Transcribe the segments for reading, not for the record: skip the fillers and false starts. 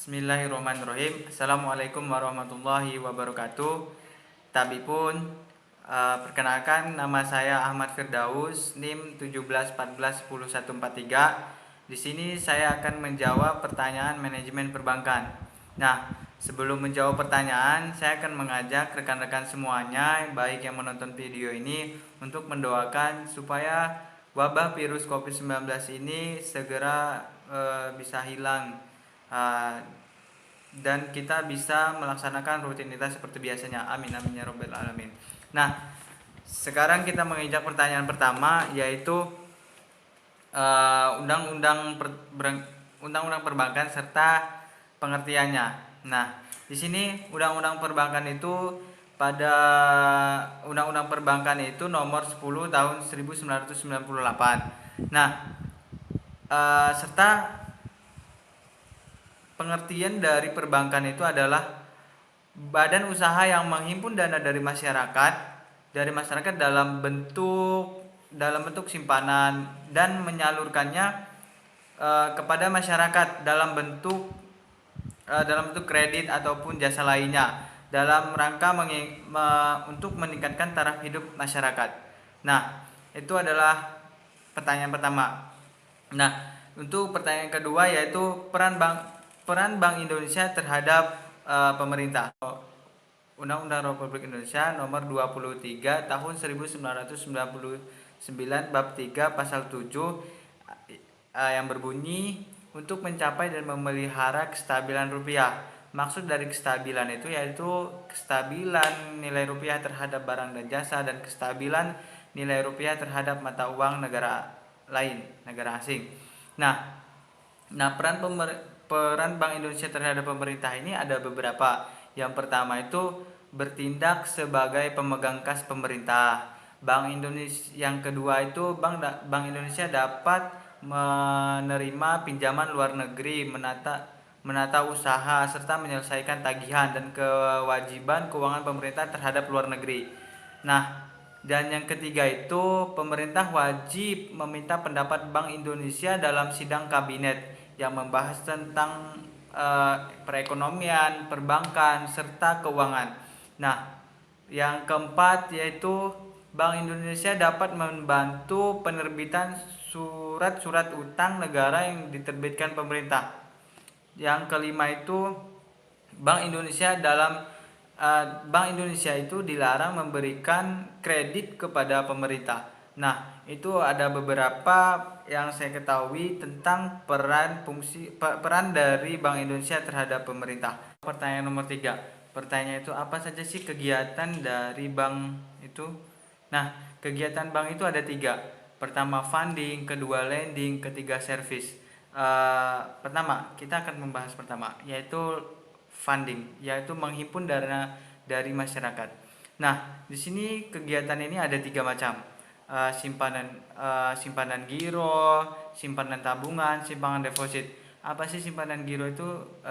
Bismillahirrahmanirrahim. Assalamualaikum warahmatullahi wabarakatuh. Tabipun, perkenalkan nama saya Ahmad Firdaus, NIM 1714104143. Di sini saya akan menjawab pertanyaan manajemen perbankan. Nah, sebelum menjawab pertanyaan, saya akan mengajak rekan-rekan semuanya, baik yang menonton video ini, untuk mendoakan supaya wabah virus COVID-19 ini segera bisa hilang, dan kita bisa melaksanakan rutinitas seperti biasanya. Amin amin ya robbal alamin. Nah, sekarang kita menginjak pertanyaan pertama, yaitu undang-undang perbankan serta pengertiannya. Nah, di sini undang-undang perbankan itu, pada undang-undang perbankan itu nomor 10 tahun 1998. Nah, serta pengertian dari perbankan itu adalah badan usaha yang menghimpun dana dari masyarakat dalam bentuk simpanan dan menyalurkannya kepada masyarakat dalam bentuk kredit ataupun jasa lainnya dalam rangka untuk meningkatkan taraf hidup masyarakat. Nah, itu adalah pertanyaan pertama. Nah, untuk pertanyaan kedua, yaitu peran Bank Indonesia terhadap pemerintah. Undang-Undang Republik Indonesia Nomor 23 Tahun 1999 Bab 3 Pasal 7 yang berbunyi, untuk mencapai dan memelihara kestabilan rupiah. Maksud dari kestabilan itu yaitu kestabilan nilai rupiah terhadap barang dan jasa dan kestabilan nilai rupiah terhadap mata uang negara lain, negara asing. Nah, peran Bank Indonesia terhadap pemerintah ini ada beberapa. Yang pertama itu bertindak sebagai pemegang kas pemerintah. Yang kedua itu Bank Indonesia dapat menerima pinjaman luar negeri, menata usaha serta menyelesaikan tagihan dan kewajiban keuangan pemerintah terhadap luar negeri. Nah, dan yang ketiga itu pemerintah wajib meminta pendapat Bank Indonesia dalam sidang kabinet yang membahas tentang perekonomian, perbankan serta keuangan. Nah, yang keempat yaitu Bank Indonesia dapat membantu penerbitan surat-surat utang negara yang diterbitkan pemerintah. Yang kelima itu Bank Indonesia itu dilarang memberikan kredit kepada pemerintah. Nah, itu ada beberapa yang saya ketahui tentang peran dari Bank Indonesia terhadap pemerintah. Pertanyaan nomor 3. Pertanyaan itu, apa saja sih kegiatan dari bank itu? Nah, kegiatan bank itu ada 3. Pertama funding, kedua lending, ketiga service. Pertama, kita akan membahas pertama, yaitu funding, yaitu menghimpun dana dari masyarakat. Nah, di sini kegiatan ini ada 3 macam. Simpanan giro, simpanan tabungan, simpanan deposit. Apa sih simpanan giro itu?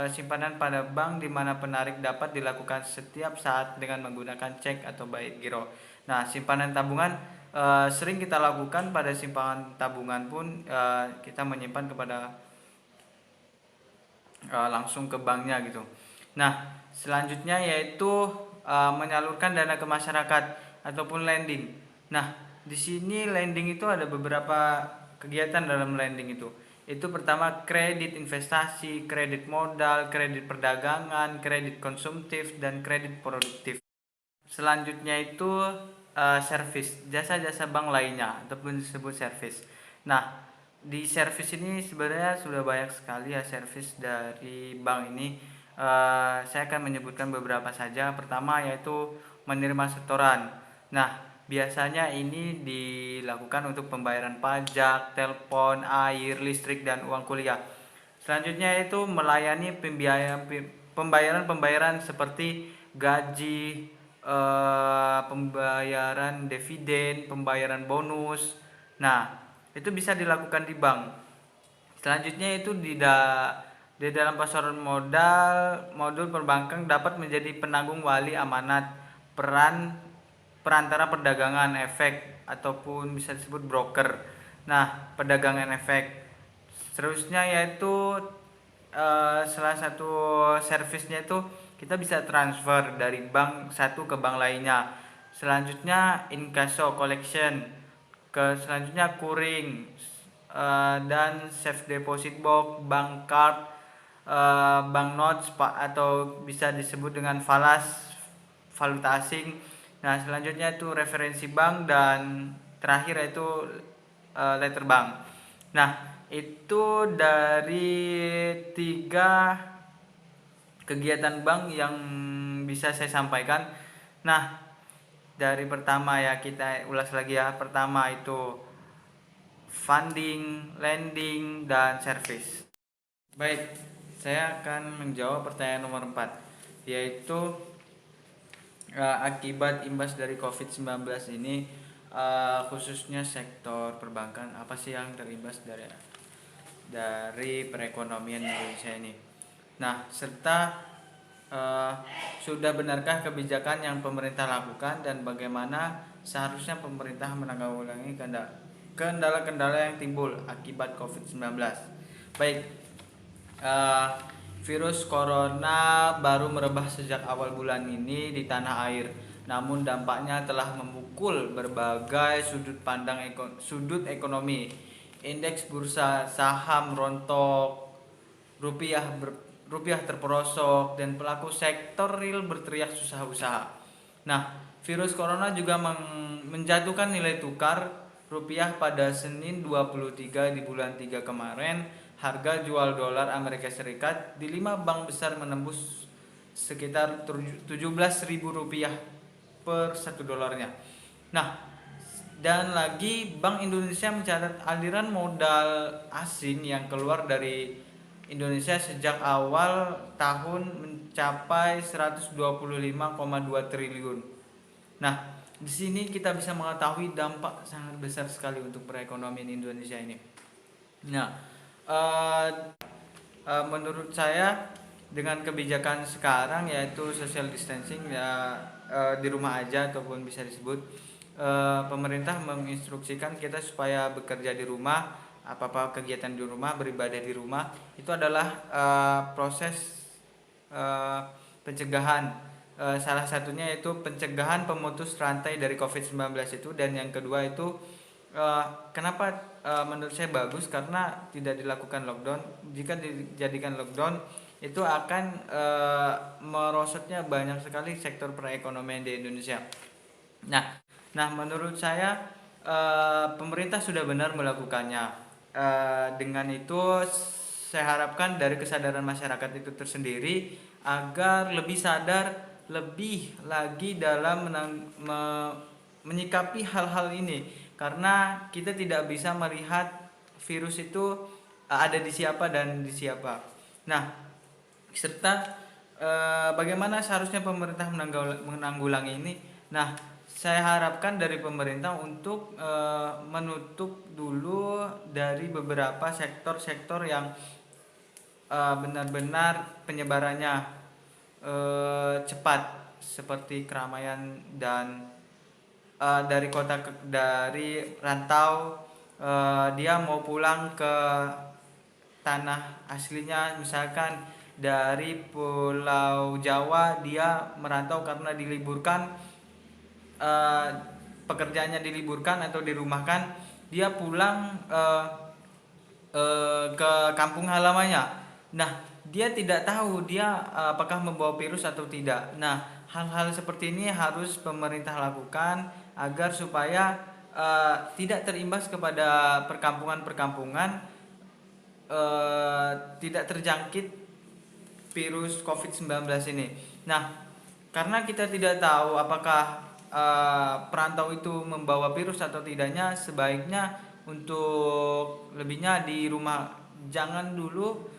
Simpanan pada bank di mana penarik dapat dilakukan setiap saat dengan menggunakan cek atau baik giro. Nah, simpanan tabungan sering kita lakukan. Pada simpanan tabungan pun kita menyimpan kepada langsung ke banknya gitu. Nah, selanjutnya yaitu menyalurkan dana ke masyarakat ataupun lending. Nah, di sini lending itu ada beberapa kegiatan dalam lending itu. Itu pertama kredit investasi, kredit modal, kredit perdagangan, kredit konsumtif, dan kredit produktif. Selanjutnya itu service, jasa-jasa bank lainnya ataupun disebut service. Nah, di service ini sebenarnya sudah banyak sekali ya service dari bank ini. Saya akan menyebutkan beberapa saja. Pertama yaitu menerima setoran. Nah, biasanya ini dilakukan untuk pembayaran pajak, telepon, air, listrik, dan uang kuliah. Selanjutnya itu melayani pembayaran seperti gaji, pembayaran dividen, pembayaran bonus. Nah, itu bisa dilakukan di bank. Selanjutnya itu di dalam pasar modul perbankan dapat menjadi penanggung wali amanat, perantara perdagangan efek ataupun bisa disebut broker. Nah, perdagangan efek. Seterusnya yaitu salah satu servisnya itu kita bisa transfer dari bank satu ke bank lainnya. Selanjutnya incasso collection, ke selanjutnya curing, dan safe deposit box, bank card, bank notes atau bisa disebut dengan falas, valuta asing. Nah, selanjutnya itu referensi bank, dan terakhir itu letter bank. Nah, itu dari 3 kegiatan bank yang bisa saya sampaikan. Nah, dari pertama ya kita ulas lagi ya. Pertama itu funding, lending, dan service. Baik, saya akan menjawab pertanyaan nomor 4, yaitu akibat imbas dari COVID-19 ini, khususnya sektor perbankan, apa sih yang terimbas dari perekonomian Indonesia ini. Nah, serta sudah benarkah kebijakan yang pemerintah lakukan dan bagaimana seharusnya pemerintah menanggulangi kendala-kendala yang timbul akibat COVID-19. Baik, virus corona baru merebak sejak awal bulan ini di tanah air. Namun dampaknya telah memukul berbagai sudut ekonomi. Indeks bursa saham rontok, rupiah terperosok, dan pelaku sektor real berteriak susah usaha. Nah, virus corona juga menjatuhkan nilai tukar rupiah pada Senin 23 di bulan 3 kemarin. Harga jual dolar Amerika Serikat di 5 bank besar menembus sekitar Rp17.000 per 1 dolarnya. Nah, dan lagi Bank Indonesia mencatat aliran modal asing yang keluar dari Indonesia sejak awal tahun mencapai 125,2 triliun. Nah, di sini kita bisa mengetahui dampak sangat besar sekali untuk perekonomian Indonesia ini. Nah, menurut saya dengan kebijakan sekarang yaitu social distancing ya, di rumah aja ataupun bisa disebut, pemerintah menginstruksikan kita supaya bekerja di rumah, apa-apa kegiatan di rumah, beribadah di rumah, itu adalah proses pencegahan. Salah satunya yaitu pencegahan pemutus rantai dari COVID-19 itu, dan yang kedua itu kenapa menurut saya bagus, karena tidak dilakukan lockdown. Jika dijadikan lockdown itu akan merosotnya banyak sekali sektor perekonomian di Indonesia. Nah, menurut saya pemerintah sudah benar melakukannya. Dengan itu saya harapkan dari kesadaran masyarakat itu tersendiri agar lebih sadar lebih lagi dalam menyikapi hal-hal ini, karena kita tidak bisa melihat virus itu ada di siapa dan di siapa. Nah, serta bagaimana seharusnya pemerintah menanggulangi ini. Nah, saya harapkan dari pemerintah untuk menutup dulu dari beberapa sektor-sektor yang benar-benar penyebarannya cepat, seperti keramaian dan dari rantau, dia mau pulang ke tanah aslinya, misalkan dari Pulau Jawa dia merantau karena diliburkan, pekerjaannya diliburkan atau dirumahkan, dia pulang ke kampung halamannya. Nah, dia tidak tahu dia apakah membawa virus atau tidak. Nah, hal-hal seperti ini harus pemerintah lakukan agar supaya tidak terimbas kepada perkampungan-perkampungan, tidak terjangkit virus COVID-19 ini. Nah, karena kita tidak tahu apakah perantau itu membawa virus atau tidaknya, sebaiknya untuk lebihnya di rumah. Jangan dulu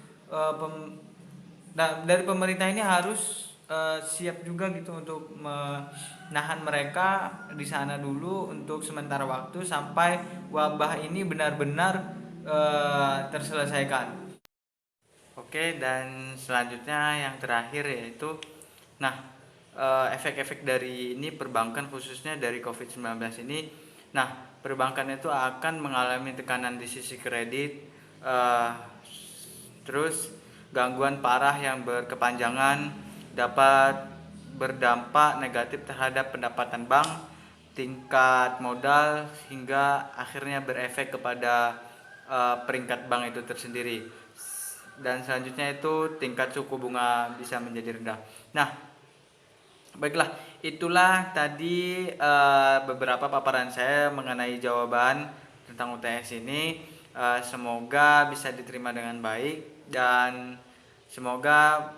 dari pemerintah ini harus siap juga gitu untuk menahan mereka di sana dulu untuk sementara waktu sampai wabah ini benar-benar terselesaikan. Oke, dan selanjutnya yang terakhir yaitu, nah, efek-efek dari ini perbankan khususnya dari COVID-19 ini. Nah, perbankan itu akan mengalami tekanan di sisi kredit, terus gangguan parah yang berkepanjangan dapat berdampak negatif terhadap pendapatan bank, tingkat modal, hingga akhirnya berefek kepada peringkat bank itu tersendiri. Dan selanjutnya itu tingkat suku bunga bisa menjadi rendah. Nah, baiklah, itulah tadi beberapa paparan saya mengenai jawaban tentang UTS ini. Semoga bisa diterima dengan baik dan semoga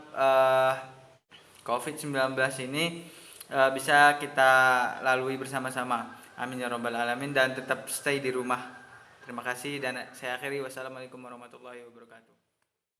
COVID-19 ini bisa kita lalui bersama-sama. Amin ya robbal alamin, dan tetap stay di rumah. Terima kasih dan saya akhiri. Wassalamualaikum warahmatullahi wabarakatuh.